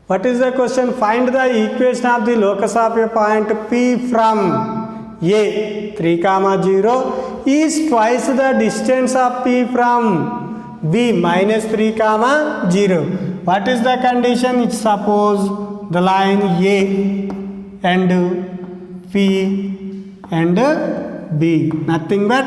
What is the question? Find the equation of the locus of a point P from A 3, 0 is twice the distance of P from B minus 3, 0. What is the condition? Suppose the line A and P and B, nothing but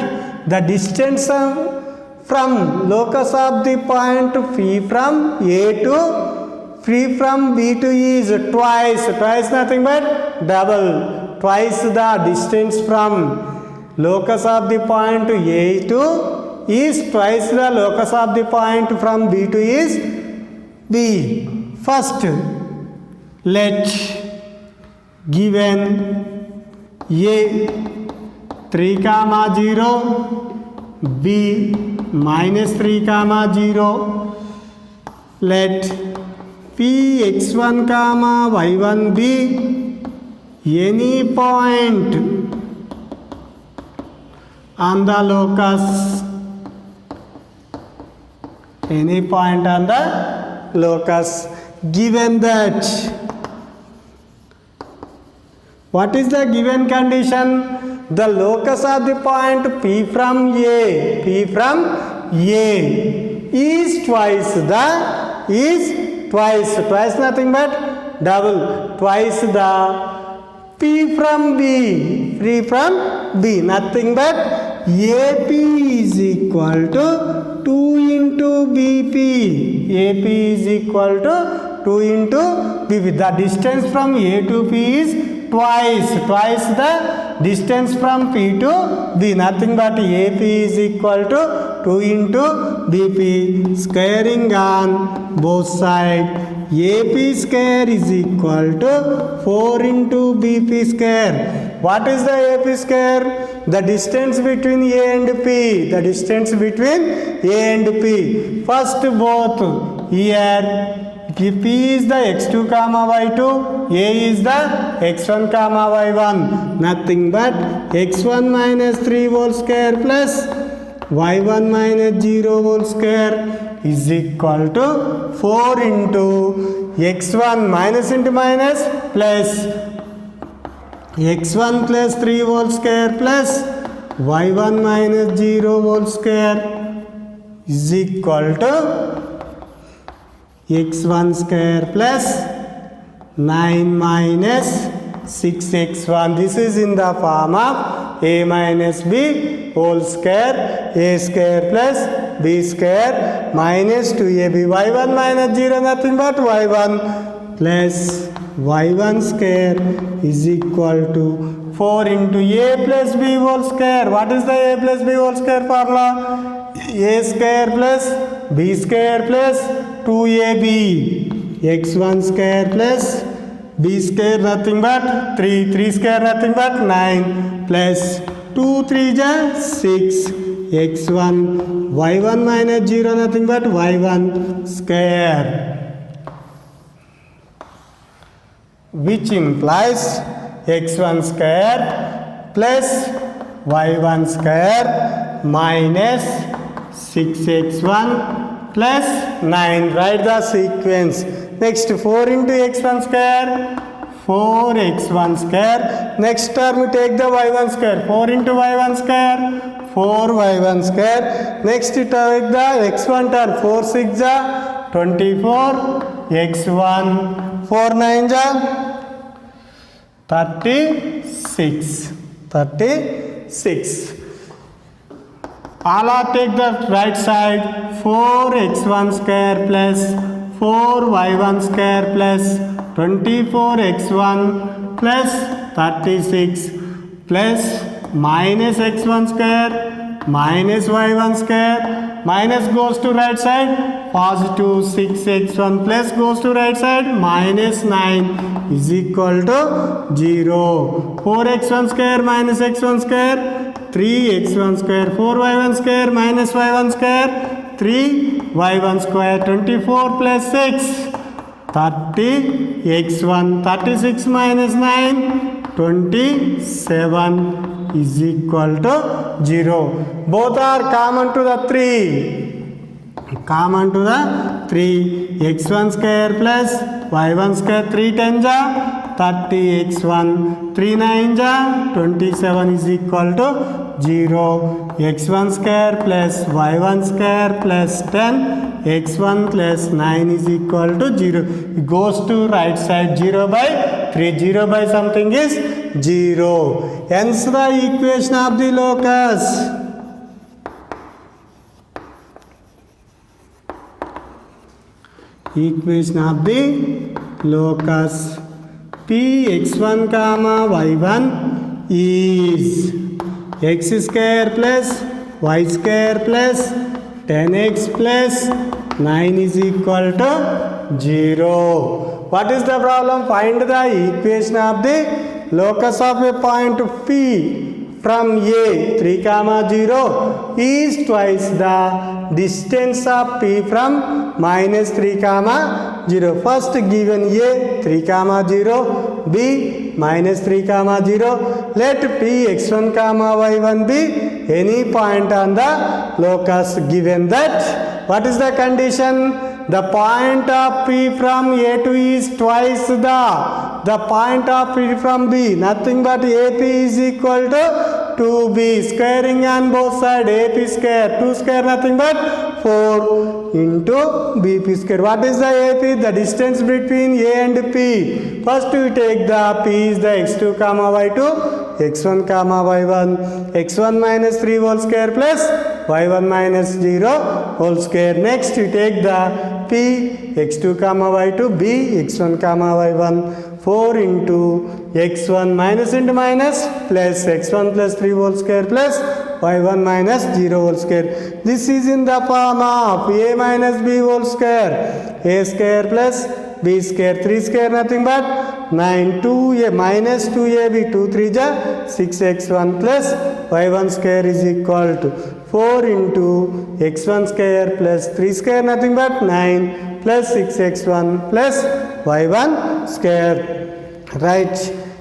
the distance from locus of the point P from A to P from B to E is twice nothing but double, twice the distance from locus of the point A to is twice the locus of the point from B to is B. First, let given A 3, 0, B minus 3, 0, let P x1, y1 be any point on the locus, any point on the locus. Given that, what is the given condition? The locus of the point P from A is twice nothing but double, twice the P from B, nothing but AP is equal to 2 into BP. AP is equal to 2 into BP. The distance from A to P is twice the distance from P to B, nothing but AP is equal to 2 into BP. Squaring on both sides, AP square is equal to 4 into BP square. What is the AP square? The distance between A and P. The distance between A and P. First both here. P is the x2, y2, A is the x1, y1, nothing but x1 minus 3 whole square plus y1 minus 0 whole square is equal to 4 into x1 minus into minus plus x1 plus 3 whole square plus y1 minus 0 whole square is equal to x1 square plus 9 minus 6x1. This is in the form of a minus b whole square, a square plus b square minus 2ab. y1 minus 0 nothing but y1 plus y1 square is equal to 4 into a plus b whole square. What is the a plus b whole square formula? A square plus b square plus 2ab, x1 square plus b square nothing but 3 square nothing but 9 plus 2 3 6, x1 y1 minus 0 nothing but y1 square, which implies x1 square plus y1 square minus 6x1 plus 9. Write the sequence. Next 4 into x1 square, 4x1 square. Next term take the y1 square, 4 into y1 square, 4y1 square. Next take the x1 term, 4 6 ja 24, x1 4 9 ja 36. Allah take the right side, 4x1 square plus 4y1 square plus 24x1 plus 36 plus minus x1 square minus y1 square, minus goes to right side, positive 6x1 plus goes to right side, minus 9 is equal to 0. 4x1 square minus x1 square, 3x1 square, 4y1 square minus y1 square, 3y1 square, 24 plus 6, 30x1, 36 minus 9, 27 is equal to 0. Both are common to the 3. common to the 3 x1 square plus y1 square 3 10 ja 30 x1 3 9 ja 27 is equal to 0 x1 square plus y1 square plus 10 x1 plus 9 is equal to 0. It goes to right side 0 by 3 0 by something is 0. Hence the equation of the locus. Equation of the locus p x1 comma y1 is x square plus y square plus 10x plus 9 is equal to 0. What is the problem? Find the equation of the locus of a point P from A 3 comma 0 is twice the distance of P from minus 3 comma 0. First given A 3 comma 0, B minus 3 comma 0. Let P x1 comma y1 be any point on the locus given that. What is the condition? The point of P from A2 is twice the point of P from B. Nothing but AP is equal to 2B. Squaring on both sides. AP square. 2 square nothing but 4 into BP square. What is the AP? The distance between A and P. First we take the P is the x2 comma y2, x1 comma y1, x1 minus 3 whole square plus y1 minus 0 whole square. Next we take the P x2 comma y2, B x1 comma y1, 4 into x1 minus into minus plus x1 plus 3 whole square plus y1 minus 0 whole square. This is in the form of a minus b whole square, a square plus b square, 3 square nothing but 9, 2a minus 2ab, 2 3 ja 6x1 plus y1 square is equal to 4 into x1 square plus 3 square nothing but 9 plus 6x1 plus y1 square. Right,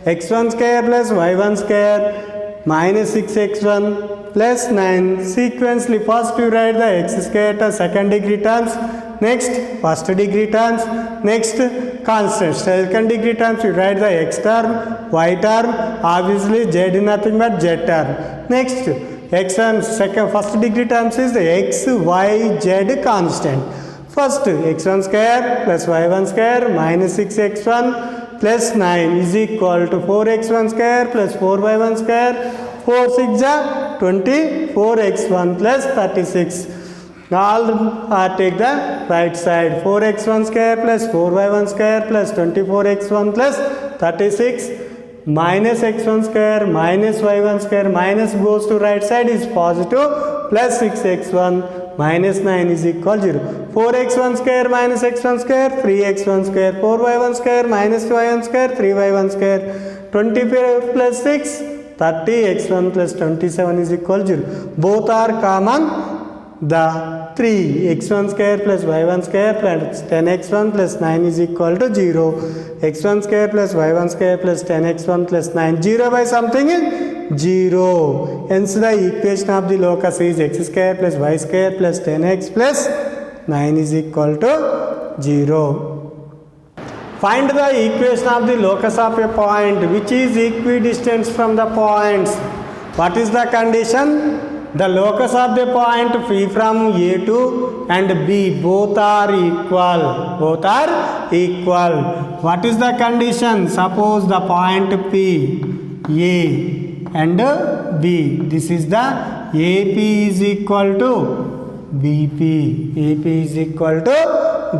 x1 square plus y1 square minus 6x1 plus 9. Sequentially first you write the x square to second degree terms, next first degree terms, next constant. Second degree terms you write the x term, y term, obviously z nothing but z term. Next x and second first degree terms is the x, y, z constant. First x1 square plus y1 square minus 6x1 plus 9 is equal to 4x1 square plus 4y1 square, 4 6 ja 24x1 plus 36. All take the right side. 4x1 square plus 4y1 square plus 24x1 plus 36 minus x1 square minus y1 square minus goes to right side is positive plus 6x1 minus 9 is equal 0. 4x1 square minus x1 square 3x1 square, 4y1 square minus y1 square 3y1 square, 24 plus 6 30x1 plus 27 is equal 0. Both are common. The 3 x1 square plus y1 square plus 10x1 plus 9 is equal to 0. x1 square plus y1 square plus 10x1 plus 9. 0 by something is 0. Hence the equation of the locus is x square plus y square plus 10x plus 9 is equal to 0. Find the equation of the locus of a point which is equidistant from the points. What is the condition? The locus of the point P from A2 and B both are equal. Both are equal. What is the condition? Suppose the point P A and B. This is the AP is equal to BP. AP is equal to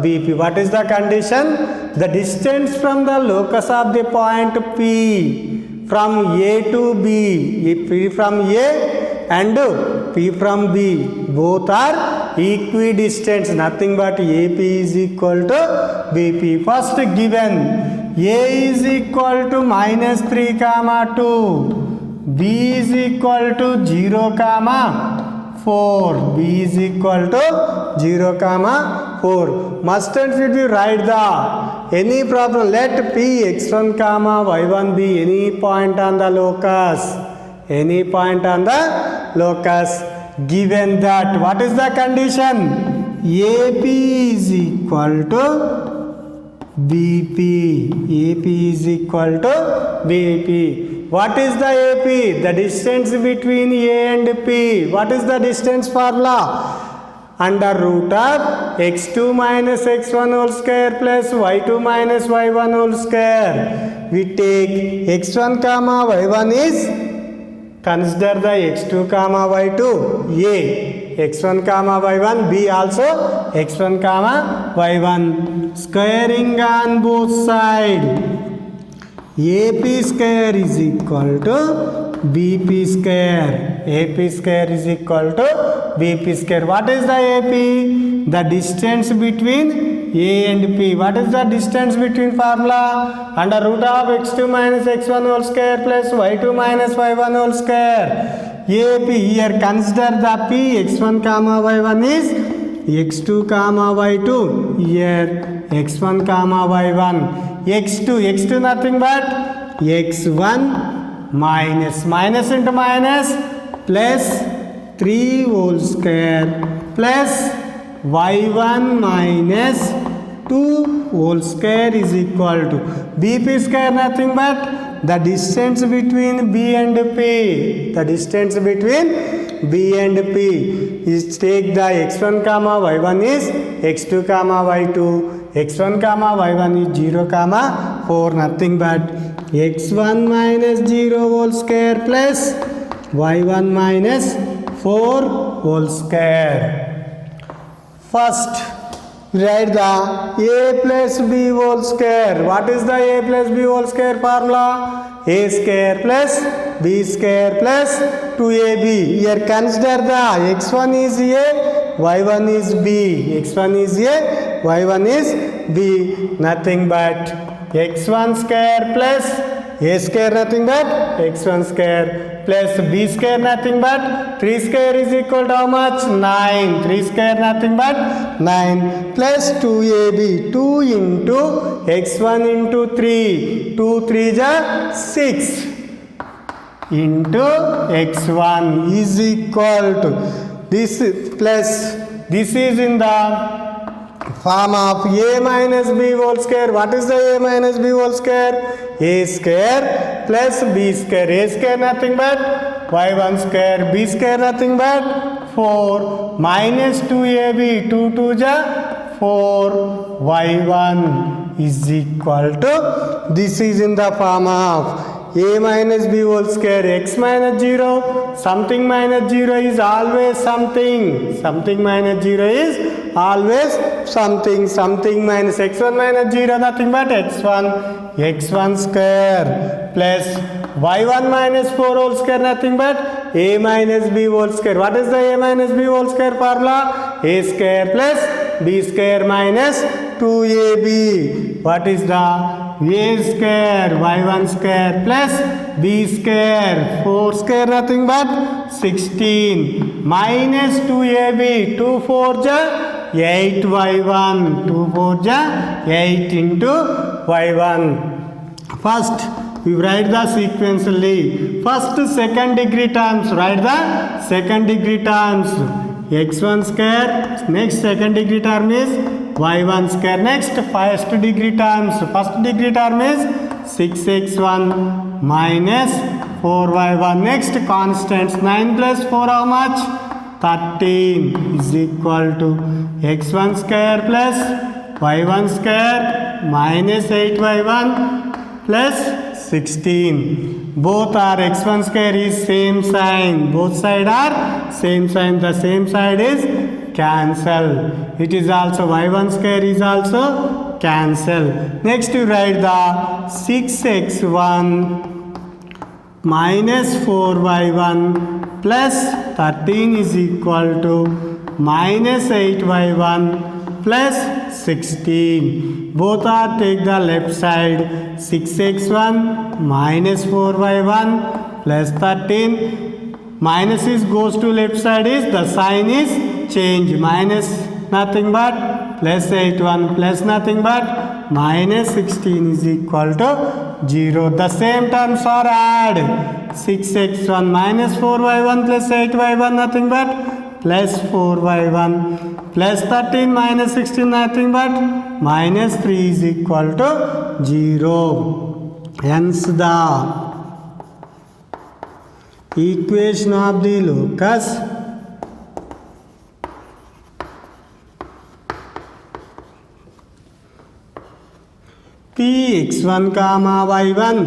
BP. What is the condition? The distance from the locus of the point P from A to B, P from A and P from B both are equidistant. Nothing but AP is equal to BP. First given A is equal to minus 3 comma 2, B is equal to 0 comma 4. B is equal to 0 comma 4. Must and should we write the any problem? Let P x1 comma y1 be any point on the locus. Any point on the locus given that. What is the condition? AP is equal to BP. AP is equal to BP. What is the AP? The distance between A and P. What is the distance formula? Under root of x2 minus x1 whole square plus y2 minus y1 whole square. We take x1 comma y1 is, consider the x2 comma y2 A, x1 comma y1 B also x1 comma y1. Squaring on both sides, AP square is equal to BP square. AP square is equal to BP square. What is the AP? The distance between A and P. What is the distance between formula? Under root of x2 minus x1 whole square plus y2 minus y1 whole square. AP, here consider the P, x1 comma y1 is x2 comma y2. Here x1 comma y1. x2 nothing but x1 minus into minus plus 3 whole square plus y1 minus 2 whole square is equal to BP square nothing but the distance between B and P. The distance between B and P is, take the x1 comma y1 is x2 comma y2. x1 comma y1 is 0 comma 4 nothing but x1 minus 0 whole square plus y1 minus 4 whole square. First, write the A plus B whole square. What is the A plus B whole square formula? A square plus B square plus 2AB. Here consider the x1 is A, y1 is B. x1 is A, y1 is B. Nothing but x1 square plus A square nothing but x1 square plus B square nothing but 3 square is equal to how much? 9. 3 square nothing but 9 plus 2AB. 2 into x1 into 3. 2 3 is 6 into x1 is equal to this plus this is in the form of A minus B whole square. What is the A minus B whole square? A square plus B square. A square nothing but y1 square. B square nothing but 4 minus 2AB. 2 2 is 4. y1 is equal to, this is in the form of A minus B whole square. X minus 0. Something minus 0 is always something. Something minus 0 is always something. Something minus x1 minus 0 nothing but x1. x1 square plus y1 minus 4 whole square nothing but A minus B whole square. What is the A minus B whole square formula? A square plus B square minus 2AB. What is the A square? Y1 square plus B square. 4 square nothing but 16 minus 2AB. 2 4 is 8 y1. 2 4 is 8 into y1. First, we write the sequentially. First second degree terms. Write the second degree terms. x1 square. Next second degree term is y1 square. Next first degree terms. First degree term is 6x1 minus 4y1. Next constants. 9 plus 4 how much? 13 is equal to x1 square plus y1 square minus 8y1 plus 16. Both are x1 square is same sign. Both sides are same sign. The same side is cancel. It is also y1 square is also cancel. Next you write the 6x1 minus 4y1 plus 13 is equal to minus 8y1 plus 16. Both are take the left side. 6x1 minus 4y1 plus 13. Minus is goes to left side is the sign is change. Minus nothing but plus 8y1 plus nothing but minus 16 is equal to 0. The same terms are add. 6x1 minus 4y1 plus 8y1 nothing but plus 4y1 plus 13 minus 16 nothing but minus 3 is equal to 0. Hence the equation of the locus Px1 comma y1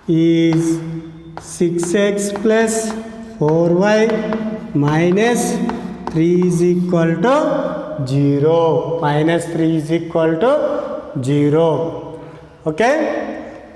is 6x plus 4y minus 3 is equal to 0. Minus 3 is equal to 0. Okay.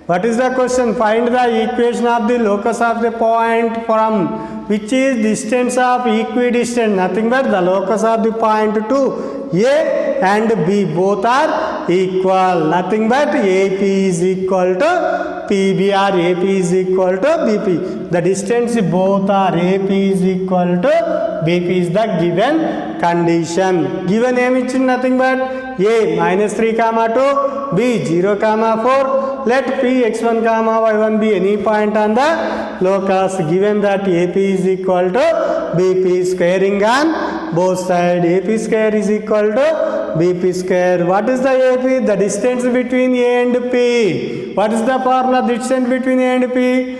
What is the question? Find the equation of the locus of the point from which is distance of equidistant. Nothing but the locus of the point to A and B both are equal. Nothing but AP is equal to PB or AP is equal to BP. The distance both are AP is equal to BP is the given condition. Given name is nothing but A minus 3 comma 2, B 0 comma 4. Let P x1 comma y1 be any point on the locus. Given that AP is equal to BP, squaring on both sides. AP square is equal to BP square. What is the AP? The distance between A and P. What is the formula? Distance between A and P?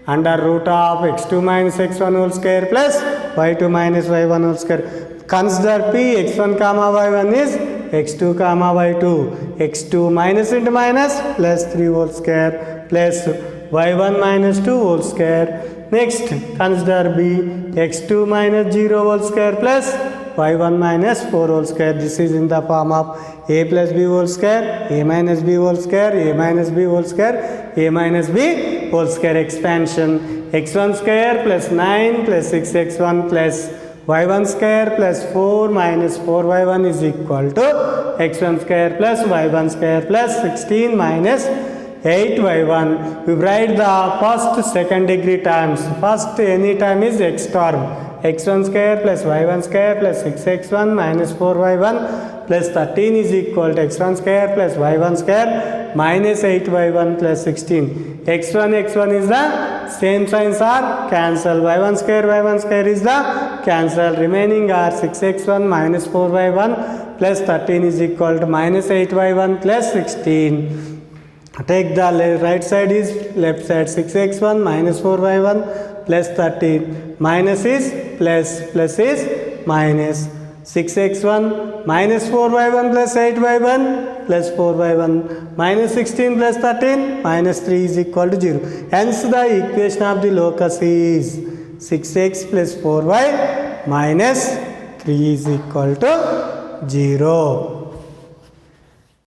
Under root of x2 minus x1 whole square plus y2 minus y1 whole square. Consider P x1 comma y1 is x2 comma y2. x2 minus into minus plus 3 whole square plus y1 minus 2 whole square. Next, consider B x2 minus 0 whole square plus y1 minus 4 whole square. This is in the form of a plus b whole square, a minus b whole square, a minus b whole square, a minus b whole square expansion. x1 square plus 9 plus 6x1 plus y1 square plus 4 minus 4y1 is equal to x1 square plus y1 square plus 16 minus 8y1. We write the first second degree terms. First any term is x term. x1 square plus y1 square plus 6x1 minus 4y1 plus 13 is equal to x1 square plus y1 square minus 8y1 plus 16. x1 is the same signs are cancel. y1 square is the cancel. Remaining are 6x1 minus 4y1 plus 13 is equal to minus 8y1 plus 16. Take the right side is left side. 6x1 minus 4y1 plus 13. Minus is plus, plus is minus. 6x1 minus 4y1 plus 8y1 plus 4y1 minus 16 plus 13 minus 3 is equal to 0. Hence the equation of the locus is 6x plus 4y minus 3 is equal to 0.